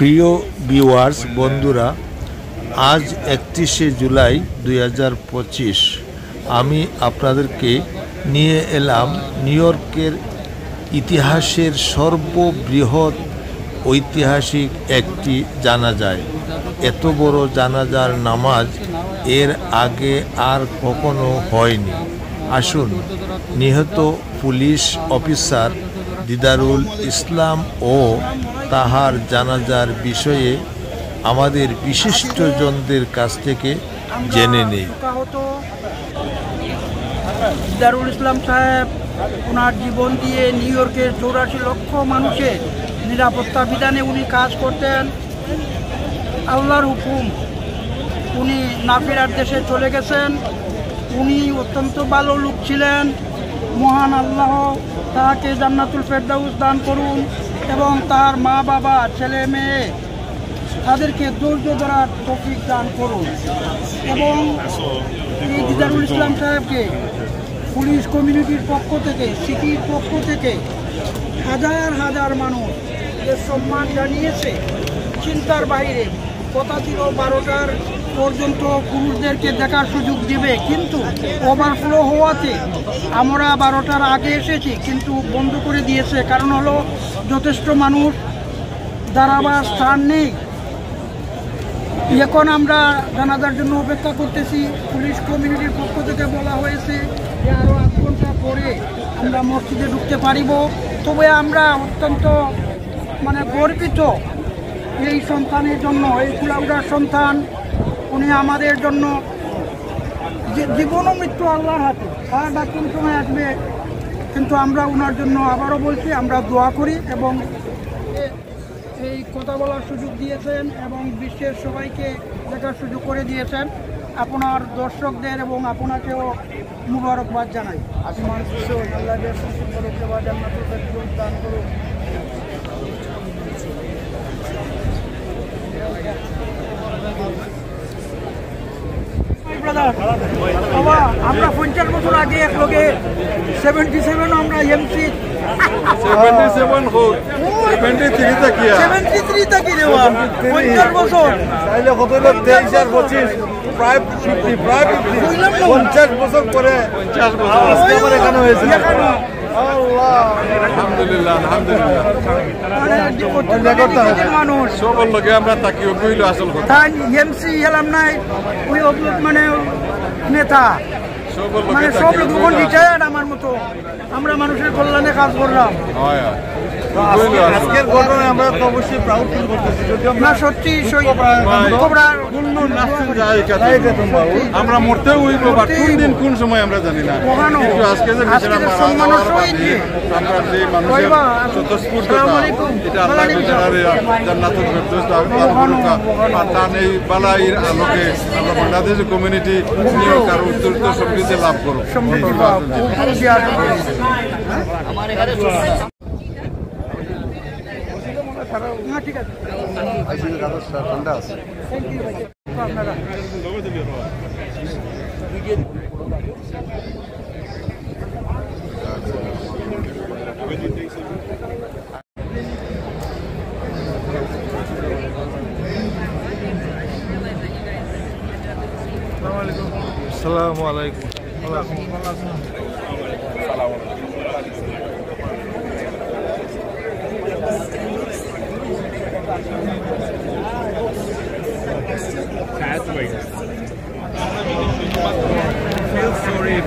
প্রিয় ভিউয়ার্স বন্ধুরা, আজ 31শে জুলাই 2025 আমি আপনাদেরকে নিয়ে এলাম নিউ ইয়র্কের ইতিহাসের সর্ববৃহৎ ঐতিহাসিক একটি জানাজায়। এত বড় জানাজার নামাজ এর আগে আর কখনো হয়নি। আসুন নিহত পুলিশ অফিসার দিদারুল ইসলাম ও তাহার জানাজার বিষয়ে আমাদের বিশিষ্টজনদের কাছ থেকে জেনে নেই। দিদারুল ইসলাম সাহেব ওনার জীবন দিয়ে নিউ ইয়র্কের 84 লক্ষ মানুষের নিরাপত্তা বিধানে উনি কাজ করতেন। আল্লাহর হুকুম উনি না ফেরার দেশে চলে গেছেন। উনি অত্যন্ত ভালো লোক ছিলেন। মহান আল্লাহ তাকে জান্নাতুল ফেরদাউস দান করুন এবং তার মা বাবা ছেলে মেয়ে তাদেরকে ধৈর্য ধরার তৌফিক দান করুন। এবং এই দিদারুল ইসলাম সাহেবকে পুলিশ কমিউনিটির পক্ষ থেকে, সিটির পক্ষ থেকে হাজার হাজার মানুষ যে সম্মান জানিয়েছে চিন্তার বাইরে। কথা ছিল 12টার পর্যন্ত পুরুষদেরকে দেখার সুযোগ দিবে, কিন্তু ওভারফ্লো হওয়াতে আমরা 12টার আগে এসেছি, কিন্তু বন্ধ করে দিয়েছে। কারণ হলো যথেষ্ট মানুষ দাঁড়াবার স্থান নেই। এখন আমরা জানাজার জন্য অপেক্ষা করতেছি। পুলিশ কমিউনিটির পক্ষ থেকে বলা হয়েছে যে আরও 8 ঘন্টা পরে আমরা মসজিদে ঢুকতে পারিব। তবে আমরা অত্যন্ত গর্বিত এই সন্তানের জন্য, এই কুলাউড়ার সন্তান। উনি আমাদের জন্য জীবন ও মৃত্যু আল্লাহর হাতে, তার ডাক কোন সময় আসবে। কিন্তু আমরা ওনার জন্য আবারও বলছি, আমরা দোয়া করি এবং এই কথা বলার সুযোগ দিয়েছেন এবং বিশ্বের সবাইকে দেখার সুযোগ করে দিয়েছেন। আপনার দর্শকদের এবং আপনাকেও মুবারকবাদ জানাই। আল্লাহ দান করুন। বাবা, আমরা 50 বছর আগে এক লোকে 77 আমরা এমসি 77 হোক 73 তাকিয়া 73 তাকি দেওয়া 50 বছর তাইলে কত হলো 23 আর 25 প্রায় 50 প্রায় 50 বছর পরে 50 বছর আজকে আমার এখানে হয়েছে। আল্লাহ আলহামদুলিল্লাহ আলহামদুলিল্লাহ মানুষ সবার লগে আমরা তাকি কইলো আসল কথা। তাই এমসি এলাম নাই ওই নেতা সব লোক রিটায়ার্ড আমার মতো। আমরা মানুষের কল্যাণে কাজ করলাম। আজকের ঘটনায় আমরা তো অবশ্যই প্রাউড ফিল করতেছি। না সত্যি আমরা মরতেও হইব, বা কোন দিন কোন সময় আমরা জানি না। কিন্তু আজকে যে আমরা যে মানুষের স্বতঃস্ফূর্ততা, এটা আল্লাহ জান্নাতুল ফেরদৌস দান করুক। আর তার এই বালাইর আলোকে আমরা বাংলাদেশ কমিউনিটি নিউ ইয়র্ক আর উত্তর সমৃদ্ধি লাভ করুক। ঠিক আছে, ঠান্ডা আছে। আপনারা আসসালামু আলাইকুম।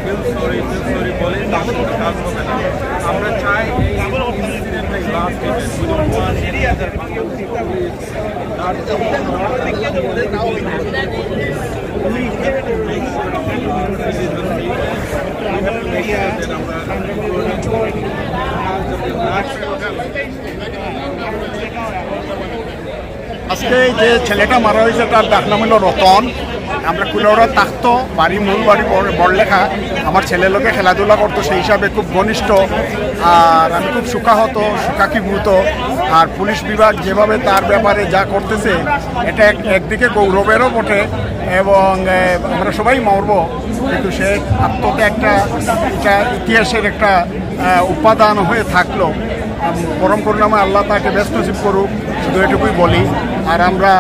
ফিল সরি বলে কাজ হবে না। আমরা চাই লাস্ট আজকে যে ছেলেটা মারা হয়েছে তার ডাক নাম হলো রতন। আমরা কুলাউড়া থাকতো, মূল বাড়ি বড়লেখা। আমার ছেলের লোকে খেলাধুলা করতো, সেই হিসাবে খুব ঘনিষ্ঠ। আর আমি খুব সুখাকিভূত। আর পুলিশ বিভাগ যেভাবে তার ব্যাপারে যা করতেছে, এটা একদিকে গৌরবেরও বটে এবং আমরা সবাই মরব, কিন্তু সে আত্মত্যাগটা এটা ইতিহাসের একটা উপাদান হয়ে থাকলো। পরম করুণাময় আল্লাহ তাকে ব্যস্ত নসিব করুক। শুধু এটুকুই বলি। আর আমরা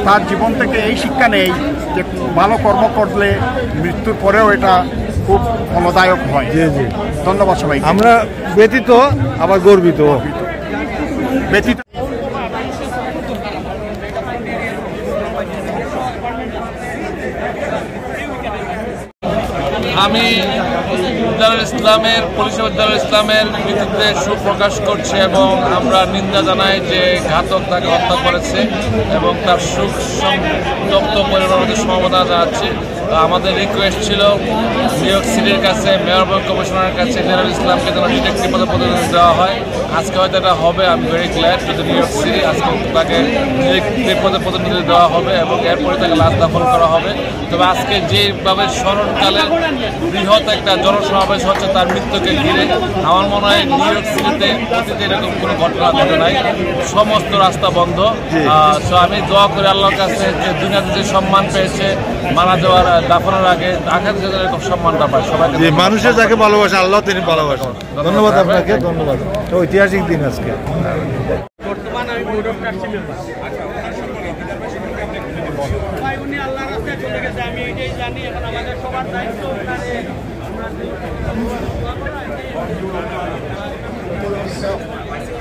তার জীবন থেকে এই শিক্ষা নেই যে ভালো কর্ম করলে মৃত্যুর পরেও এটা খুব ফলদায়ক হয়। জি জি, ধন্যবাদ সবাই। আমরা ব্যতীত আবার গর্বিত। ব্যতীত আমি দারুল ইসলামের পরিষেবা দারুল ইসলামের মৃত্যুতে শোক প্রকাশ করছি এবং আমরা নিন্দা জানাই যে ঘাতক তাকে হত্যা করেছে এবং তার শোক সন্তপ্ত পরিবারের সমবেদনা জানাচ্ছি। আমাদের রিকোয়েস্ট ছিল নিউ ইয়র্ক সিটির কাছে, মেয়র এবং কমিশনারের কাছে দারুল ইসলামকে যেন ডিটেকটিভ পদে প্রতিনিধি দেওয়া হয়। আজকে হয়তো এটা হবে, আমি very glad to new York city. আজকে তাকে ডিটেকটিভ পদে প্রতিনিধি দেওয়া হবে এবং এরপরে তাকে লাশ দাফন করা হবে। তবে আজকে যেভাবে স্মরণকালে বৃহৎ একটা জনসমাবেশ হচ্ছে তার মৃত্যুকে ঘিরে, আমার মনে হয় নিউ ইয়র্ক সিটিতে অতীতে এরকম কোনো ঘটনা ঘটে নাই, সমস্ত রাস্তা বন্ধ। সো আমি দোয়া করি আল্লাহর কাছে যে দুনিয়াতে যে সম্মান পেয়েছে মারা যাওয়ার দাফনের আগে আঘাত যেন এরকম সম্মানটা পায় সবাইকে। মানুষের যাকে ভালোবাসে আল্লাহ তিনি ভালোবাসেন। ধন্যবাদ আপনাকে, ধন্যবাদ। ঐতিহাসিক দিন আজকে। বর্তমান আমি বোর্ড অফ ট্রাস্টি মেম্বার। উনি আল্লাহর রাস্তায় চলে গেছে, আমি এটাই জানি। এখন আমাদের সবার দায়িত্ব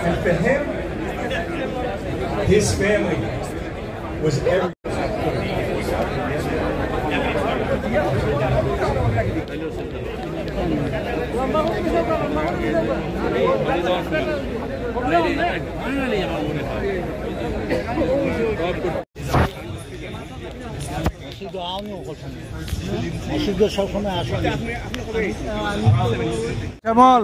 And for him, his family was everything. Shyamal,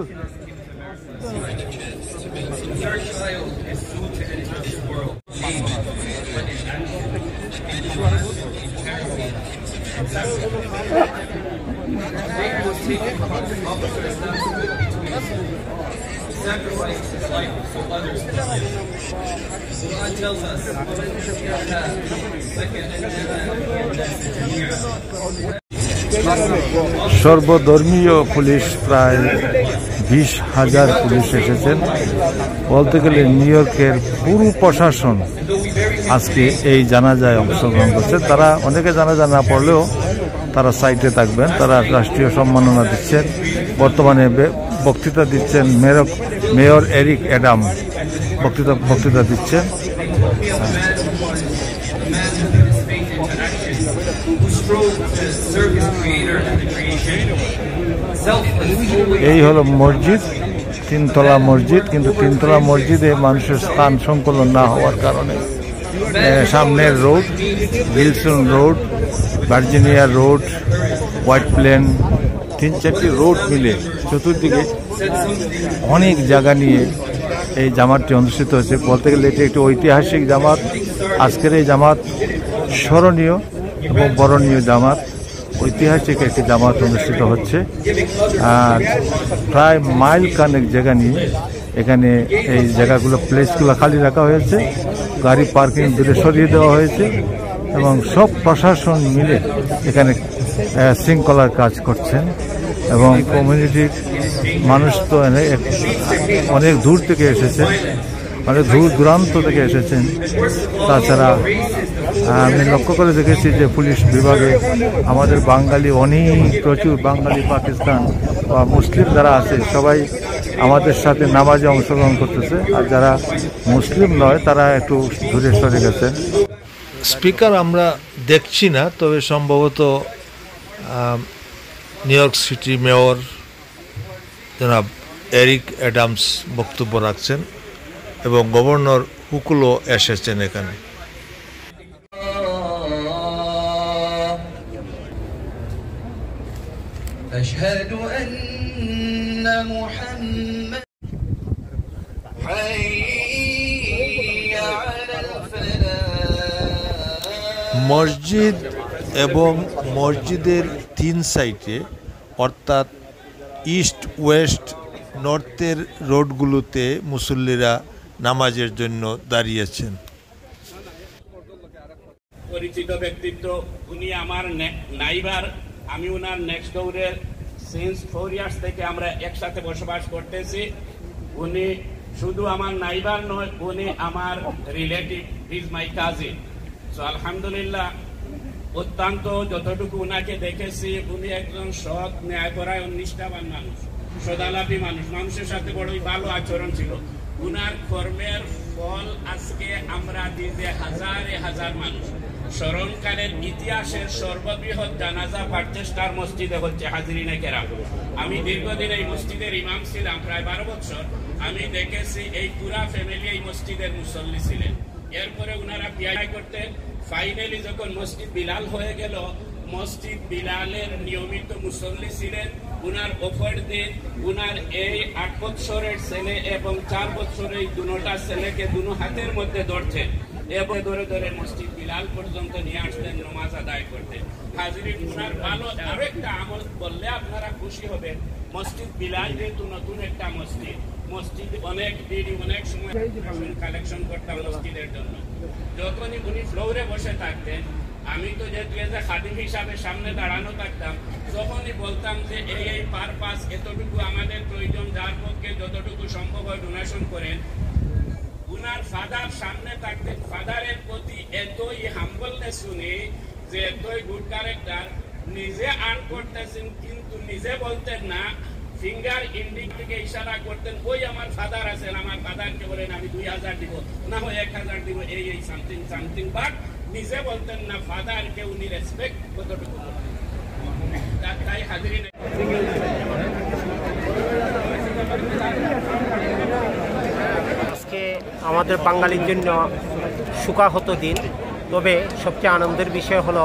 sacrificed his life for others. So God tells us, সর্বধর্মীয় পুলিশ, প্রায় 20,000 পুলিশ এসেছেন। বলতে গেলে নিউ ইয়র্কের পুরো প্রশাসন আজকে এই জানাজায় অংশগ্রহণ করছে। তারা অনেকে জানাজা না পড়লেও তারা সাইটে থাকবেন, তারা রাষ্ট্রীয় সম্মাননা দিচ্ছেন। বর্তমানে বক্তৃতা দিচ্ছেন মেয়র এরিক অ্যাডাম, বক্তৃতা দিচ্ছেন। এই হলো মসজিদ, 3তলা মসজিদ। কিন্তু 3তলা মসজিদে মানুষের স্থান সংকলন না হওয়ার কারণে সামনের road, Wilson road, Virginia road, White Plain, 3-4টি রোড মিলে চতুর্দিকে অনেক জায়গা নিয়ে এই জামাতটি অনুষ্ঠিত হয়েছে। বলতে গেলে এটি একটি ঐতিহাসিক জামাত। আজকের এই জামাত স্মরণীয় এবং বরণীয় জামাত, ঐতিহাসিক একটি জামাত অনুষ্ঠিত হচ্ছে। আর প্রায় মাইল কানেক জায়গা নিয়ে এখানে এই জায়গাগুলো, প্লেসগুলো খালি রাখা হয়েছে, গাড়ি পার্কিং দূরে সরিয়ে দেওয়া হয়েছে এবং সব প্রশাসন মিলে এখানে শৃঙ্খলার কাজ করছেন। এবং কমিউনিটির মানুষ তো অনেক দূর থেকে এসেছেন, অনেক দূর দূরান্ত থেকে এসেছেন। তাছাড়া আমি লক্ষ্য করে দেখেছি যে পুলিশ বিভাগে আমাদের বাঙালি প্রচুর বাঙালি, পাকিস্তান বা মুসলিম যারা আছে সবাই আমাদের সাথে নামাজে অংশগ্রহণ করতেছে। আর যারা মুসলিম নয় তারা একটু দূরে সরে গেছেন। স্পিকার আমরা দেখছি না, তবে সম্ভবত নিউ ইয়র্ক সিটি মেয়র জনাব এরিক অ্যাডামস বক্তব্য রাখছেন এবং গভর্নর হুকুলও এসেছেন এখানে। أشهد أن محمد حي على الفلاح। মসজিদ এবং মসজিদের 3 সাইডে, অর্থাৎ ইস্ট, ওয়েস্ট, নর্থের রোডগুলোতে মুসল্লিরা নামাজের জন্য দাঁড়িয়েছেন। পরিচিত ব্যক্তিত্ব, উনি আমার নাইবার, আমি ওনার নেক্সট ডোরের সিন্স 4 ইয়ার্স থেকে আমরা একসাথে বসবাস করতেছি। উনি শুধু আমার নাইবার নয়, উনি আমার relative, is my cousin. So আলহামদুলিল্লাহ, অত্যন্ত যতটুকু উনাকে দেখেছি, উনি একজন সৎ, ন্যায়পরায়ণ, নিষ্ঠাবান মানুষ, সদালাপী মানুষ, মানুষের সাথে বড়ই ভালো আচরণ ছিল। উনার কর্মের ফল আজকে আমরা দিতে হাজারে হাজার মানুষ। স্মরণকালের ইতিহাসের সর্ববৃহৎ জানাজা পার্চেস্টার মসজিদে হচ্ছে হাজিরিনে কেরাম। আমি দীর্ঘদিন এই মসজিদের ইমাম ছিলাম, প্রায় 12 বছর। আমি দেখেছি এই পুরা ফ্যামিলি এই মসজিদের মুসল্লি ছিলেন। এরপরে উনারা পিয়াই করতেন। ফাইনালি যখন মসজিদ বিলাল হয়ে গেল, মসজিদ বিলালের নিয়মিত মুসল্লি ছিলেন। উনার অপর দিন উনার এই 8 বছরের ছেলে এবং 4 বছরের এই দুটা ছেলেকে দুনো হাতের মধ্যে ধরছেন এবং ধরে ধরে মসজিদ বিলাল পর্যন্ত নিয়ে আসতেন নামাজ আদায় করতেন। হাজিরিন, উনার ভালো আরো একটা আমল বললে আপনারা খুশি হবেন। মসজিদ বিলাল যেহেতু নতুন একটা মসজিদ, মসজিদ অনেক দিনই অনেক সময় কালেকশন করতাম মসজিদের জন্য। যখনই উনি ফ্লোরে বসে থাকতেন, আমি তো যেহেতু খাদিম হিসাবে সামনে দাঁড়ানো থাকতাম, যখনই বলতাম যে এই পারপাস এতটুকু আমাদের প্রয়োজন, যার পক্ষে যতটুকু সম্ভব হয় ডোনেশন করেন, উনার ফাদার সামনে থাকতেন। ফাদারের প্রতি এতই হাম্বলনেস শুনি, যে এতই গুড ক্যারেক্টার, নিজে আর্ন করতেছেন কিন্তু নিজে বলতেন না, ফিঙ্গার ইন্ডিং থেকে ইশারা করতেন, ওই আমার ফাদার আছেন, আমার ফাদারকে বলেন আমি 2000 দিব, না হয় 1000 দিব, এই সামথিং সামথিং, বাট নিজে বলতেন না ফাদারকে উনি রেসপেক্ট কতটুকু। তাই হাজিরিন, আজকে আমাদের বাঙালির জন্য শোকাহত দিন। তবে সবচেয়ে আনন্দের বিষয় হলো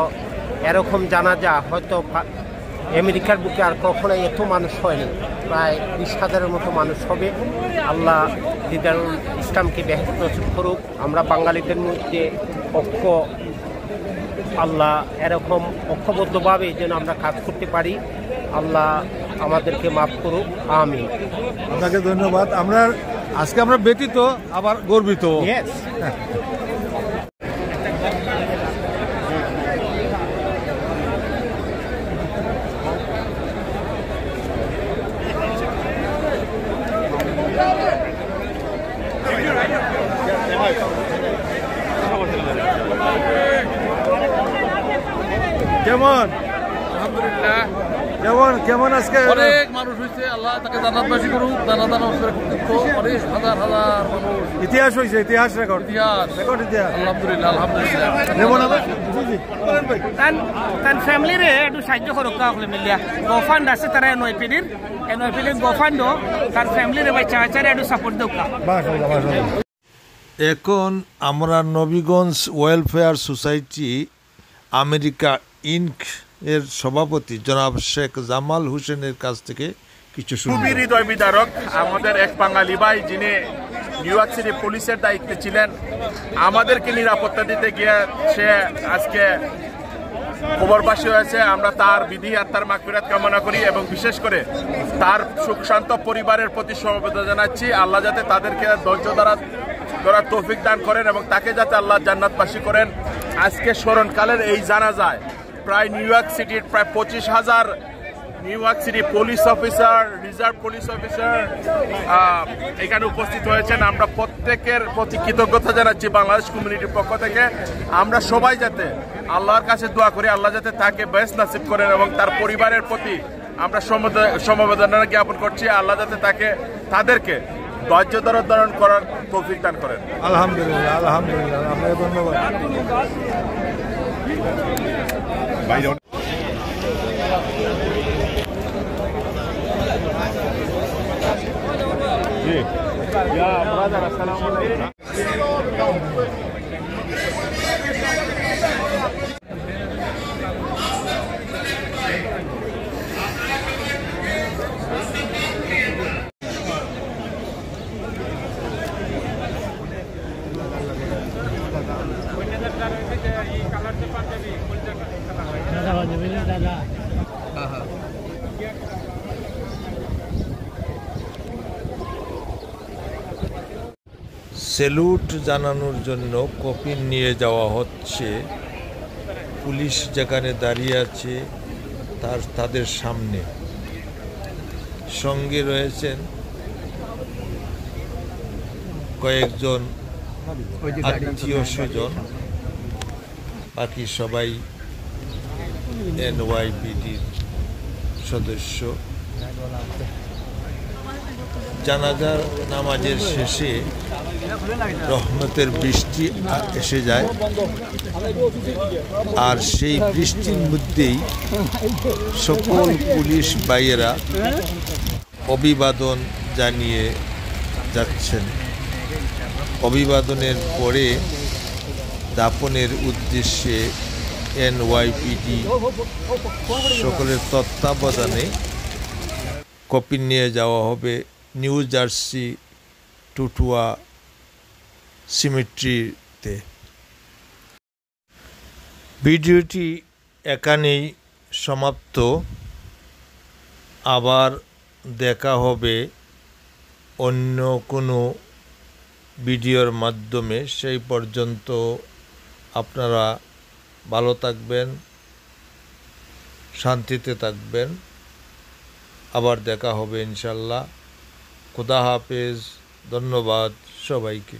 এরকম জানাজা হয়তো আমেরিকার বুকে আর কখনোই এত মানুষ হয়নি। প্রায় 20,000-এর মতো মানুষ হবে। আল্লাহ দিদারুল ইসলামকে বেহেশত নসিব করুক। আমরা বাঙালিদের মধ্যে আল্লাহ এরকম ঐক্যবদ্ধভাবে যেন আমরা কাজ করতে পারি। আল্লাহ আমাদেরকে মাফ করুক, আমিন। আপনাকে ধন্যবাদ। আজকে আমরা ব্যতীত আবার গর্বিত। কেমন? আলহামদুলিল্লাহ। কেমন আজকে? অনেক মানুষ হয়েছে, আল্লাহ তাকে জান্নাতবাসী করুক। অনেক হাজার হাজার মানুষ। ইতিহাস হয়েছে, ইতিহাস রেকর্ড, আলহামদুলিল্লাহ আলহামদুলিল্লাহ। তার ফ্যামিলিরে একটু সাহায্য করুক মিলিয়া। গোফান্ড আছে তারা নয়পিডির গোফান্ড, তার ফ্যামিলিরে বাচ্চা বাচ্চারা একটু সাপোর্ট দেউক। এখন আমরা Nabiganj welfare society America Inc এর সভাপতি জনাব শেখ জামাল হোসেনের কাছ থেকে কিছু খুবই হৃদয় বিদারক। আমাদের এক বাঙালি ভাই, যিনি নিউ ইয়র্ক সিটি পুলিশের দায়িত্বে ছিলেন, আমাদেরকে নিরাপত্তা দিতে গিয়ে সে আজকে খবরবাসী হয়েছে। আমরা তার বিধি আত্মার মাগফিরাত কামনা করি এবং বিশেষ করে তার সুখ শান্ত পরিবারের প্রতি সমবেদনা জানাচ্ছি। আল্লাহ যাতে তাদেরকে ধৈর্য ধরার তৌফিক দান করেন এবং তাকে যাতে আল্লাহ জান্নাতবাসী করেন। আজকে স্মরণকালের এই জানাজায় প্রায় নিউ ইয়র্ক সিটির প্রায় 25,000 new York city police officer, reserve police officer এখানে উপস্থিত হয়েছেন। আমরা প্রত্যেকের প্রতি কৃতজ্ঞতা জানাচ্ছি বাংলাদেশ কমিউনিটির পক্ষ থেকে। আমরা সবাই যাতে আল্লাহর কাছে দোয়া করি, আল্লাহ যাতে তাকে বেশ নাসিব করেন এবং তার পরিবারের প্রতি আমরা সমবেদনা জ্ঞাপন করছি। আল্লাহ যাতে তাদেরকে ধৈর্য ধারণ করার তৌফিক দান করেন। আলহামদুলিল্লাহ, আলহামদুলিল্লাহ, আপনাকে ধন্যবাদ। সেলুট জানানোর জন্য কফিন নিয়ে যাওয়া হচ্ছে। পুলিশ যেখানে দাঁড়িয়ে আছে তাদের সামনে, সঙ্গে রয়েছেন কয়েকজন আত্মীয় স্বজন, বাকি সবাই এনওয়াইপিডির সদস্য। জানাজার নামাজের শেষে রহমতের বৃষ্টি এসে যায়, আর সেই বৃষ্টির মধ্যেই সকল পুলিশ ভাইয়েরা অভিবাদন জানিয়ে যাচ্ছেন। অভিবাদনের পরে দাফনের উদ্দেশ্যে এনওয়াইপিডি সকলের তত্ত্বাবধানে কফিন নিয়ে যাওয়া হবে নিউ জার্সি টুটুয়া সিমেট্রিতে। ভিডিওটি এখানেই সমাপ্ত। আবার দেখা হবে অন্য কোনো ভিডিওর মাধ্যমে। সেই পর্যন্ত আপনারা ভালো থাকবেন, শান্তিতে থাকবেন। আবার দেখা হবে ইনশাল্লাহ। খুদা হাফেজ। ধন্যবাদ সবাইকে।